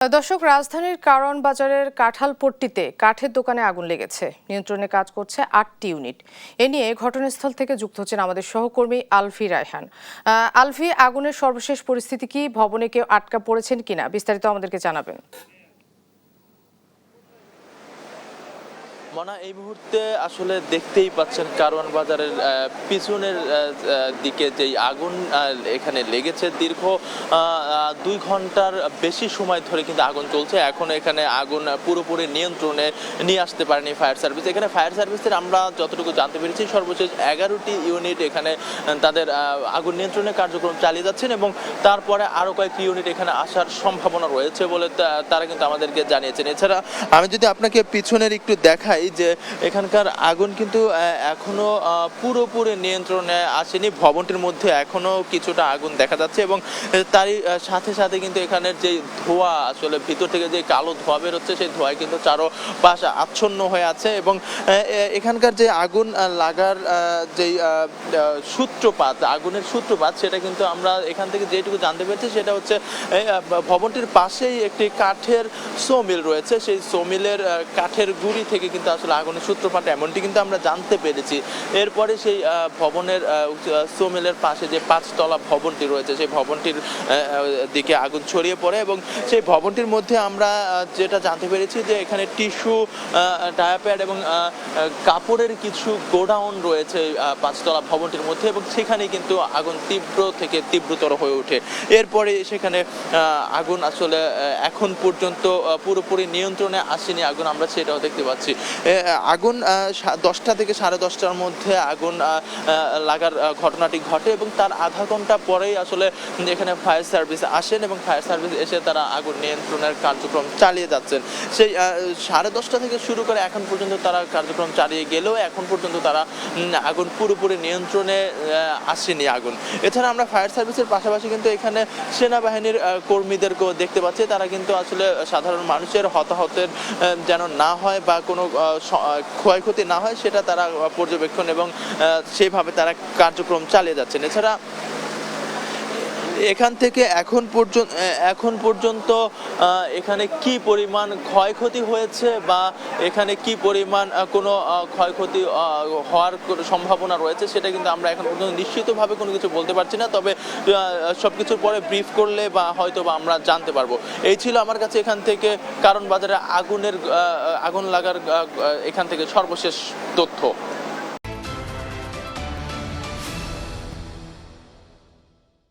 দর্শক, রাজধানীর কারওয়ান বাজারের কাঁঠালপট্টিতে কাঠের দোকানে আগুন লেগেছে। নিয়ন্ত্রণে কাজ করছে ৮টি ইউনিট। এ নিয়ে ঘটনাস্থল থেকে যুক্ত হচ্ছেন আমাদের সহকর্মী আলফি রায়হান। আলফি, আগুনের সর্বশেষ পরিস্থিতি কি? ভবনে কেউ আটকা পড়েছেন কিনা, বিস্তারিত আমাদেরকে জানাবেন। মনা, এই মুহূর্তে আসলে দেখতেই পাচ্ছেন কারওয়ান বাজারের পিছনের দিকে যেই আগুন এখানে লেগেছে। দীর্ঘ ২ ঘন্টার বেশি সময় ধরে কিন্তু আগুন চলছে। এখন এখানে আগুন পুরোপুরি নিয়ন্ত্রণে নিয়ে আসতে পারেনি ফায়ার সার্ভিস। এখানে ফায়ার সার্ভিসের আমরা যতটুকু জানতে পেরেছি সর্বশেষ 11টি ইউনিট এখানে তাদের আগুন নিয়ন্ত্রণের কার্যক্রম চালিয়ে যাচ্ছেন এবং তারপরে আরও কয়েকটি ইউনিট এখানে আসার সম্ভাবনা রয়েছে বলে তারা কিন্তু আমাদেরকে জানিয়েছেন। এছাড়া আমি যদি আপনাকে পিছনের একটু দেখাই যে এখানকার আগুন কিন্তু এখনো পুরোপুরি নিয়ন্ত্রণে আসেনি। ভবনটির মধ্যে এখনো কিছুটা আগুন দেখা যাচ্ছে এবং তারই সাথে সাথে কিন্তু এখানের যে ধোঁয়া, আসলে ভিতর থেকে যে কালো ধোঁয়া বেরোচ্ছে সেই ধোঁয়ায় কিন্তু চারপাশ আচ্ছন্ন হয়ে আছে এবং এখানকার যে আগুন লাগার যেই সূত্রপাত, আগুনের সূত্রপাত, সেটা কিন্তু আমরা এখান থেকে যেটুকু জানতে পেরেছি সেটা হচ্ছে ভবনটির পাশেই একটি কাঠের সো-মিল রয়েছে। সেই সো-মিলের কাঠের গুঁড়ি থেকে কিন্তু আসলে আগুনের সূত্রপাত এমনটি কিন্তু আমরা জানতে পেরেছি। এরপরে সেই ভবনের সো-মিলের পাশে যে 5তলা ভবনটি রয়েছে সেই ভবনটির দিকে আগুন ছড়িয়ে পড়ে এবং সেই ভবনটির মধ্যে আমরা যেটা জানতে পেরেছি যে এখানে টিস্যু, ডায়াপ্যাড এবং কাপড়ের কিছু গোডাউন রয়েছে 5তলা ভবনটির মধ্যে এবং সেখানে কিন্তু আগুন তীব্র থেকে তীব্রতর হয়ে ওঠে। এরপরে সেখানে আগুন আসলে এখন পর্যন্ত পুরোপুরি নিয়ন্ত্রণে আসেনি আগুন, আমরা সেটাও দেখতে পাচ্ছি। আগুন 10টা থেকে 10:30টার মধ্যে আগুন লাগার ঘটনাটি ঘটে এবং তার আধা ঘন্টা পরেই আসলে এখানে ফায়ার সার্ভিস আসেন এবং ফায়ার সার্ভিস এসে তারা আগুন নিয়ন্ত্রণের কার্যক্রম চালিয়ে যাচ্ছেন। সেই 10:30 থেকে শুরু করে এখন পর্যন্ত তারা কার্যক্রম চালিয়ে গেলেও এখন পর্যন্ত তারা আগুন পুরোপুরি নিয়ন্ত্রণে আসেনি আগুন। এছাড়া আমরা ফায়ার সার্ভিসের পাশাপাশি কিন্তু এখানে সেনাবাহিনীর কর্মীদেরকেও দেখতে পাচ্ছি। তারা কিন্তু আসলে সাধারণ মানুষের হতাহতের যেন না হয় বা কোনো ক্ষয়ক্ষতি না হয় সেটা তারা পর্যবেক্ষণ এবং সেইভাবে তারা কার্যক্রম চালিয়ে যাচ্ছেন। এছাড়া এখান থেকে এখন পর্যন্ত এখানে কি পরিমাণ ক্ষয়ক্ষতি হয়েছে বা এখানে কি পরিমাণ কোনো ক্ষয়ক্ষতি হওয়ার সম্ভাবনা রয়েছে সেটা কিন্তু আমরা এখন পর্যন্ত নিশ্চিতভাবে কোনো কিছু বলতে পারছি না। তবে সবকিছুর পরে ব্রিফ করলে বা হয়তো বা আমরা জানতে পারবো। এই ছিল আমার কাছে এখান থেকে কারওয়ান বাজারে আগুন লাগার এখান থেকে সর্বশেষ তথ্য।